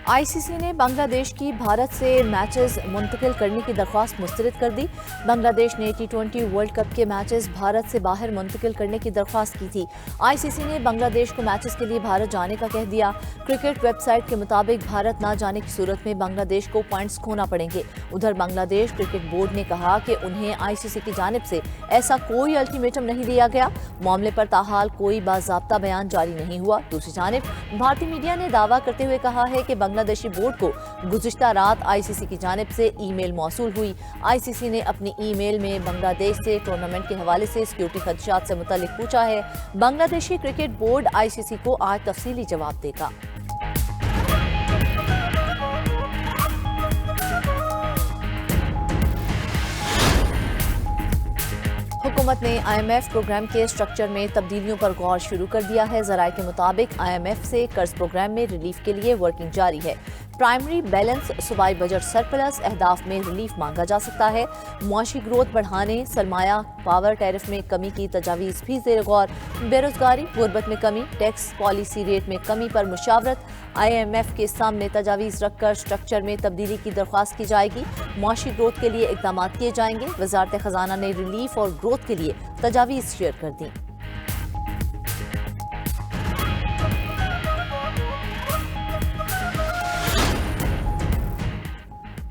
ICC ने बांग्लादेश की भारत से मैचेस मुंतकिल करने की दरख्वास्त मुस्तरद कर दी। बांग्लादेश ने T20 वर्ल्ड कप के मैचेस भारत से बाहर मुंतकिल करने की दरख्वास्त की थी। आईसीसी ने बांग्लादेश को मैचेस के लिए भारत जाने का कह दिया। क्रिकेट वेबसाइट के मुताबिक भारत न जाने की सूरत में बांग्लादेश को पॉइंट्स खोना पड़ेंगे। उधर बांग्लादेश क्रिकेट बोर्ड ने कहा कि उन्हें आईसीसी की जानिब से ऐसा कोई अल्टीमेटम नहीं दिया गया। मामले पर ताहाल कोई बाज़ाब्ता बयान जारी नहीं हुआ। दूसरी जानिब भारतीय मीडिया ने दावा करते हुए कहा है कि बांग्लादेशी बोर्ड को गुज़िश्ता रात आईसीसी की जानिब से ईमेल मौसूल हुई। आईसीसी ने अपनी ईमेल में बांग्लादेश से टूर्नामेंट के हवाले से सिक्योरिटी खदशात से मुतल्लिक पूछा है। बांग्लादेशी क्रिकेट बोर्ड आईसीसी को आज तफसीली जवाब देगा। हुकूमत ने IMF प्रोग्राम के स्ट्रक्चर में तब्दीलियों पर गौर शुरू कर दिया है। ज़राए के मुताबिक IMF से कर्ज प्रोग्राम में रिलीफ के लिए वर्किंग जारी है। प्राइमरी बैलेंस, सूबाई बजट सरप्लस अहदाफ में रिलीफ मांगा जा सकता है। मुआशी ग्रोथ बढ़ाने, सरमाया पावर टैरिफ में कमी की तजावीज़ भी ज़ेर गौर। बेरोजगारी, गुर्बत में कमी, टैक्स पॉलिसी रेट में कमी पर मुशावरत। IMF के सामने तजावीज़ रखकर स्ट्रक्चर में तब्दीली की दरख्वास्त की जाएगी। मुआशी ग्रोथ के लिए इक़दाम किए जाएंगे। वज़ारत ख़जाना ने रिलीफ और ग्रोथ के लिए तजावीज़ शेयर कर दी।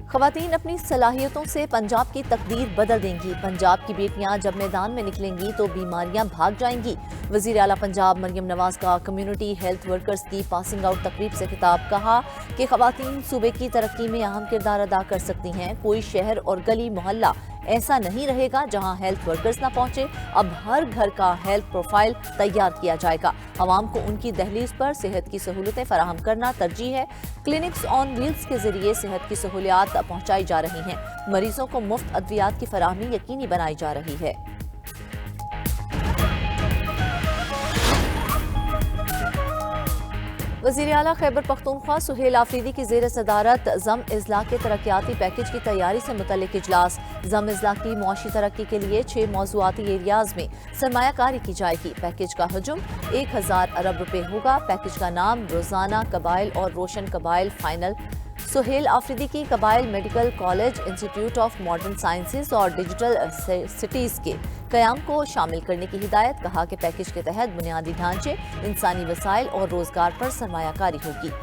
ख़वातीन अपनी सलाहियतों से पंजाब की तकदीर बदल देंगी। पंजाब की बेटियां जब मैदान में निकलेंगी तो बीमारियां भाग जाएंगी। वज़ीर आला पंजाब मरियम नवाज का कम्युनिटी हेल्थ वर्कर्स की पासिंग आउट तकरीब से खिताब। कहा कि ख़वातीन सूबे की तरक्की में अहम किरदार अदा कर सकती हैं। कोई शहर और गली मोहल्ला ऐसा नहीं रहेगा जहां हेल्थ वर्कर्स ना पहुंचे। अब हर घर का हेल्थ प्रोफाइल तैयार किया जाएगा। आवाम को उनकी दहलीज पर सेहत की सहूलतें फराहम करना तरजीह है। क्लिनिक्स ऑन व्हील्स के जरिए सेहत की सहूलियात पहुंचाई जा रही हैं। मरीजों को मुफ्त अद्वियात की फराहमी यकीनी बनाई जा रही है। वज़ीर आला खैबर पख्तूनख्वा सुहेल आफरीदी की ज़ेर सदारत ज़म इज़ला के तरक्याती पैकेज की तैयारी से मुतल्लिक इजलास। ज़म इज़ला की मुआशी तरक्की के लिए 6 मौज़ूआती एरियाज में सरमायाकारी की जाएगी। पैकेज का हजम 1000 अरब रुपए होगा। पैकेज का नाम रोज़ाना कबाइल और रोशन कबाइल फाइनल। सुहेल आफरीदी की कबाइल medical college, institute of modern sciences और डिजिटल सिटीज़ के क़याम को शामिल करने की हिदायत। कहा कि पैकेज के तहत बुनियादी ढांचे, इंसानी वसाइल और रोजगार पर सरमायाकारी होगी।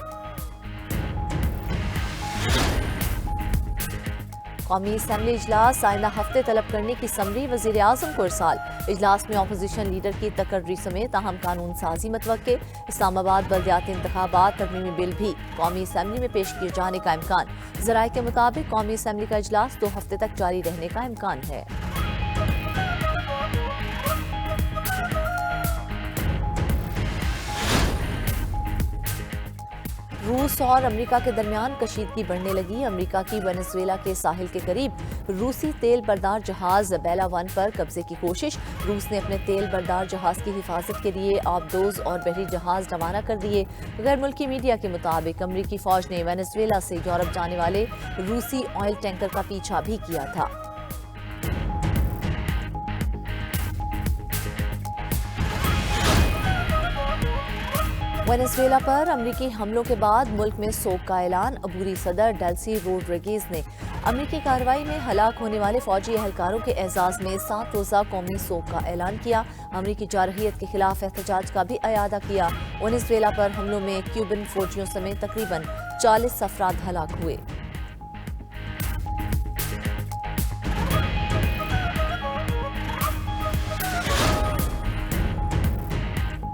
कौमी असम्बली इजलास आइंदा हफ्ते तलब करने की समरी वज़ीर आज़म को इरसाल। इजलास में अपोजिशन लीडर की तकर्री समेत अहम कानून साजी मतवक्के। इस्लामाबाद बल्दियाती इंतखाबात तरमीमी बिल भी कौमी असम्बली में पेश किए जाने का इम्कान। ज़राए के मुताबिक कौमी असम्बली का इजलास 2 हफ्ते तक जारी रहने का इम्कान है। रूस और अमेरिका के दरमियान कशीदगी बढ़ने लगी। अमेरिका की वेनेजुएला के साहिल के करीब रूसी तेल बरदार जहाज बेला 1 पर कब्जे की कोशिश। रूस ने अपने तेल बरदार जहाज की हिफाजत के लिए आबदोज और बहरी जहाज रवाना कर दिए। गैर मुल्की मीडिया के मुताबिक अमेरिकी फौज ने वेनेजुएला से यूरोप जाने वाले रूसी ऑयल टैंकर का पीछा भी किया था। वेनेजुएला पर अमरीकी हमलों के बाद मुल्क में सोग का ऐलान। अबूरी सदर डेल्सी रोड्रिगेज ने अमरीकी कार्रवाई में हलाक होने वाले फौजी एहलकारों के एजाज में 7 रोज़ा कौमी सोग का ऐलान किया। अमरीकी जारहियत के खिलाफ एहतजाज का भी अयादा किया। वेनेजुएला पर हमलों में क्यूबन फौजियों समेत तकरीबन 40 अफराद हलाक हुए।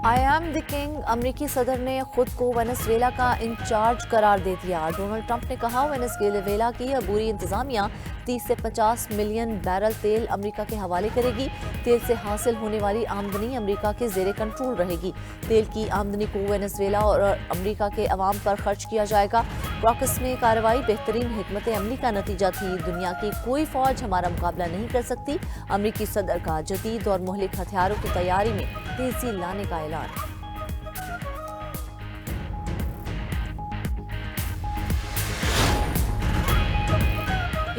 I am the king. अमरीकी सदर ने खुद को वेनेजुएला का इंचार्ज करार दे दिया। डोनाल्ड ट्रंप ने कहा वेनेजुएला की अबूरी इंतजामिया 30 से 50 मिलियन बैरल तेल अमेरिका के हवाले करेगी। तेल से हासिल होने वाली आमदनी अमेरिका के जेर कंट्रोल रहेगी। तेल की आमदनी को वेनेजुएला और अमेरिका के अवाम पर खर्च किया जाएगा। कॉकस में कार्रवाई बेहतरीन हिकमत अमली का नतीजा थी। दुनिया की कोई फौज हमारा मुकाबला नहीं कर सकती। अमरीकी सदर का जदीद और मुहलिक हथियारों की तैयारी में तेजी लाने का ऐलान।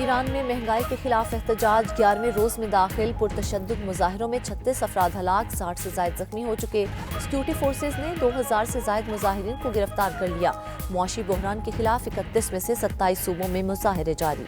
ईरान में महंगाई के खिलाफ एहतजाज 11वें रोज में दाखिल। पुरतशद्दुद मुजाहिरों में 36 अफराद हलाक, 60 से ज्यादा जख्मी हो चुके। सिक्योरिटी फोर्सेज ने 2000 से ज्यादा मुजाहिरीन को गिरफ्तार कर लिया। मुआशी बहरान के खिलाफ 31 में से 27 सूबों में मुजाहरे जारी।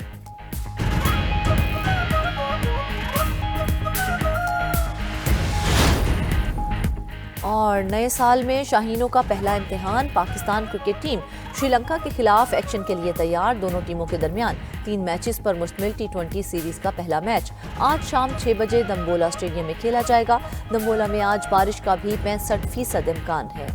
और नए साल में शाहीनों का पहला इम्तिहान। पाकिस्तान क्रिकेट टीम श्रीलंका के खिलाफ एक्शन के लिए तैयार। दोनों टीमों के दरमियान 3 मैचेस पर मुश्तमिल T20 सीरीज का पहला मैच आज शाम 6 बजे दम्बोला स्टेडियम में खेला जाएगा। दम्बोला में आज बारिश का भी 65% इम्कान है।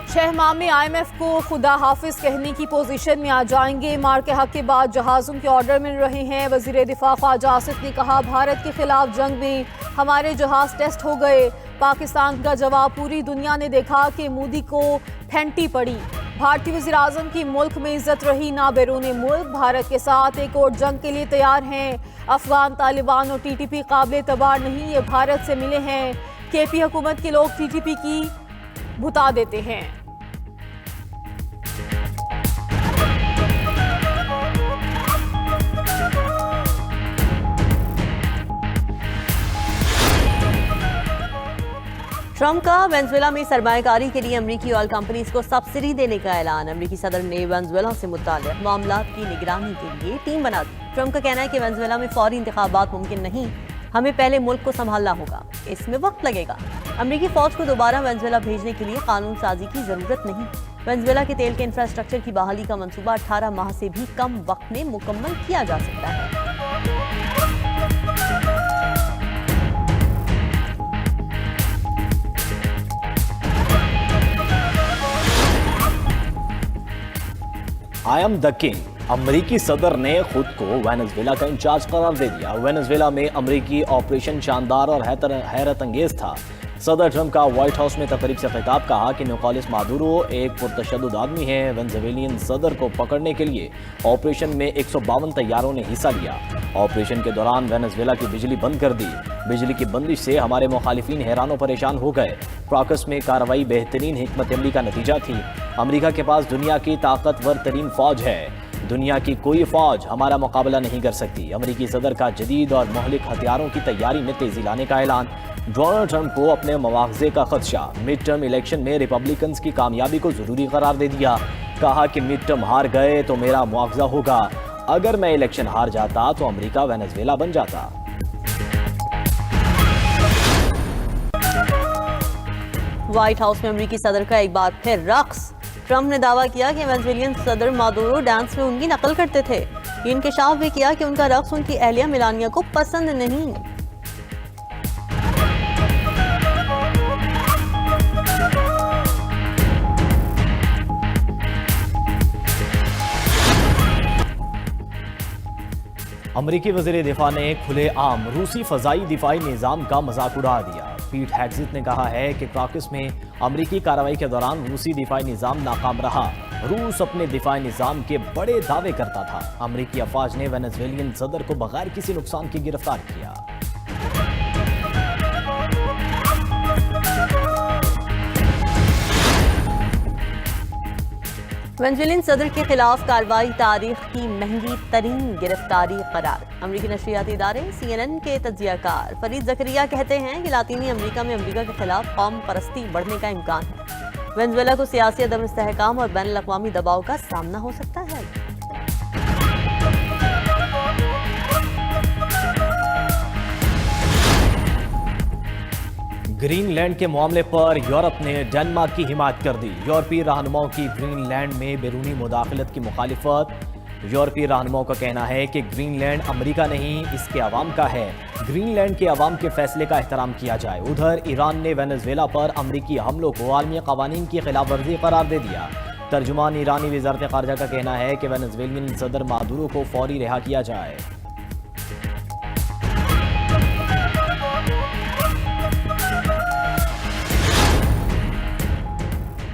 छह माह में IMF को खुदा हाफिज कहने की पोजीशन में आ जाएंगे। मार के हक के बाद जहाज़ों के ऑर्डर मिल रहे हैं। वज़ीर दिफा ख्वाजा आसिफ ने कहा, भारत के खिलाफ जंग में हमारे जहाज टेस्ट हो गए। पाकिस्तान का जवाब पूरी दुनिया ने देखा कि मोदी को फेंटी पड़ी। भारतीय वज़ीर आज़म की मुल्क में इज्जत रही ना बैरून मुल्क। भारत के साथ एक और जंग के लिए तैयार हैं। अफगान, तालिबान और TTP काबिल एतबार नहीं, ये भारत से मिले हैं। KP हुकूमत के लोग TTP की भुता देते हैं। ट्रंप का वेनेजुएला में सरमायाकारी के लिए अमरीकी ऑयल कंपनीज को सब्सिडी देने का ऐलान। अमरीकी सदर ने वेनेजुएला से मुताल्लिक़ मामलात की निगरानी के लिए टीम बना दी। ट्रंप का कहना है कि वेनेजुएला में फौरी इंतखाबात मुमकिन नहीं, हमें पहले मुल्क को संभालना होगा, इसमें वक्त लगेगा। अमरीकी फौज को दोबारा वेनेजुएला भेजने के लिए कानून साजी की जरूरत नहीं। वेनेजुएला के तेल के इंफ्रास्ट्रक्चर की बहाली का मंसूबा 18 माह से भी कम वक्त में मुकम्मल किया जा सकता है। I am the king. अमरीकी सदर ने खुद को वेनेजुएला का इंचार्ज करार दे दिया। वेनेजुएला में अमरीकी ऑपरेशन शानदार और हैरत अंगेज था। सदर ट्रंप का व्हाइट हाउस में तकरीब से खिताब कहा कि निकोलस मादुरो एक पुरतशद्दुद आदमी है। वेनेजुएलियन सदर को पकड़ने के लिए ऑपरेशन में 152 तैयारों ने हिस्सा लिया। ऑपरेशन के दौरान वेनेजुएला की बिजली बंद कर दी। बिजली की बंदिश से हमारे मुखालिफिन हैरान परेशान हो गए। क्राकस में कार्रवाई बेहतरीन हिकमत अमली का नतीजा थी। अमरीका के पास दुनिया की ताकतवर तरीन फौज है। दुनिया की कोई फौज हमारा मुकाबला नहीं कर सकती। अमरीकी सदर का जदीद और मोहलिक हथियारों की तैयारी में तेजी लाने का ऐलान। डोनाल्ड ट्रंप को अपने मुआवजे का खदशा। मिड टर्म इलेक्शन में रिपब्लिकन्स की कामयाबी को जरूरी करार दे दिया। कहा कि मिड टर्म हार गए तो मेरा मुआवजा होगा। अगर मैं इलेक्शन हार जाता तो अमरीका वेनेजुएला बन जाता। व्हाइट हाउस में अमरीकी सदर का एक बार फिर रक्स। ट्रंप ने दावा किया कि वेनेजुएलियन सदर मादुरो डांस में उनकी नकल करते थे। ये इंकशाफ भी किया कि उनका रक्स उनकी अहलिया मेलानिया को पसंद नहीं। अमरीकी वज़ीर दिफा ने खुलेआम रूसी फ़ज़ाई दिफाई निज़ाम का मजाक उड़ा दिया। पीट हेग्जिट ने कहा है कि क्राकस में अमरीकी कार्रवाई के दौरान रूसी दिफाई निज़ाम नाकाम रहा। रूस अपने दिफाई निज़ाम के बड़े दावे करता था। अमरीकी अफवाज ने वेनेजुएलियन सदर को बगैर किसी नुकसान के गिरफ्तार किया। वेनेजुएलियन सदर के खिलाफ कार्रवाई तारीख की महंगी तरीन गिरफ्तारी करार। अमरीकी नशरियाती इदारे CNN के तज्जियाकार फरीद जकरिया कहते हैं कि लातीनी अमरीका में अमरीका के खिलाफ कौम परस्ती बढ़ने का इम्कान है। वेनेजुएला को सियासी अदम इस्तेहकाम और बैन अल-अक़वामी दबाव का सामना हो सकता है। ग्रीनलैंड के मामले पर यूरोप ने डेनमार्क की हिमायत कर दी। यूरोपीय रहनुमाओं की ग्रीनलैंड में बैरूनी मुदाखलत की मुखालिफत। यूरोपीय रहनुमाओं का कहना है कि ग्रीनलैंड अमेरिका नहीं, इसके अवाम का है। ग्रीनलैंड के अवाम के फैसले का एहतराम किया जाए। उधर ईरान ने वेनेजुएला पर अमरीकी हमलों को आलमी कवानीन की खिलाफ वर्जी करार दे दिया। तर्जुमान ईरानी वज़ारत ख़ारजा का कहना है कि वेनेजुएलियन सदर मादुरो को फौरी रिहा किया जाए।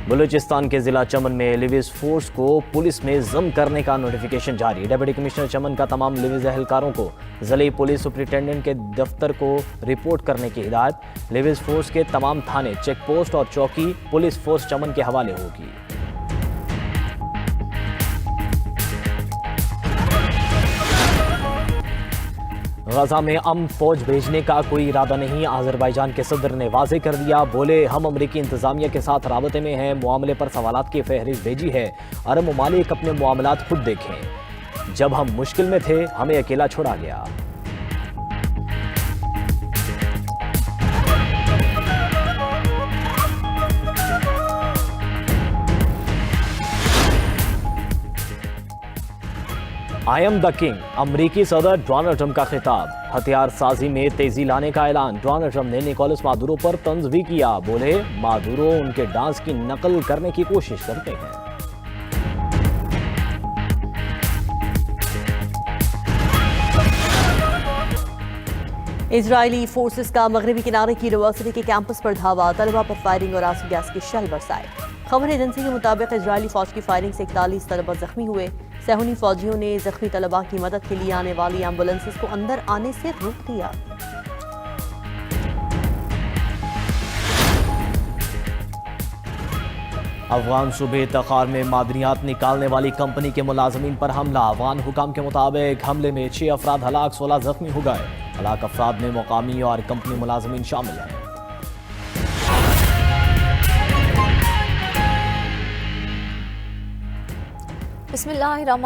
बलूचिस्तान के जिला चमन में लिविस फोर्स को पुलिस में जम करने का नोटिफिकेशन जारी। डिप्टी कमिश्नर चमन का तमाम लिविस एहलकारों को जिले पुलिस सुपरिटेंडेंट के दफ्तर को रिपोर्ट करने की हिदायत। लिविस फोर्स के तमाम थाने, चेक पोस्ट और चौकी पुलिस फोर्स चमन के हवाले होगी। गजा में फौज भेजने का कोई इरादा नहीं, अजरबैजान के सदर ने वाजे कर दिया। बोले हम अमरीकी इंतजामिया के साथ राबते में हैं, मामले पर सवालात की फहरिस्त भेजी है। अरब ममालिक अपने मामलात खुद देखें, जब हम मुश्किल में थे हमें अकेला छोड़ा गया। आई एम द किंग, अमरीकी सदर डोनाल्ड ट्रंप का खिताब। हथियार साजी में तेजी लाने का ऐलान। डोनाल्ड ट्रंप ने निकोलस मादुरो पर तंज भी किया। बोले मादुरो उनके डांस की नकल करने की कोशिश करते हैं। इजरायली फोर्सेस का मगरबी किनारे की यूनिवर्सिटी के कैंपस पर धावा, तलबा पर फायरिंग और आंसू गैस के शेल बरसाए। खबर एजेंसी के मुताबिक इजरायली फौज की फायरिंग से 41 तलबा जख्मी हुए। सहूनी फौजियों ने जख्मी तलबा की मदद के लिए आने वाली एम्बुलेंसेस को अंदर आने से रोक दिया। अफगान सूबे तखार में मादनियात निकालने वाली कंपनी के मुलाजमीन पर हमला। अफगान हुकाम के मुताबिक हमले में 6 अफराद हलाक, 16 जख्मी हो गए। हलाक अफराद में मुकामी और कंपनी मुलाजमीन शामिल हैं। बिस्मिल्लाहिर्रहमानिर्रहीम।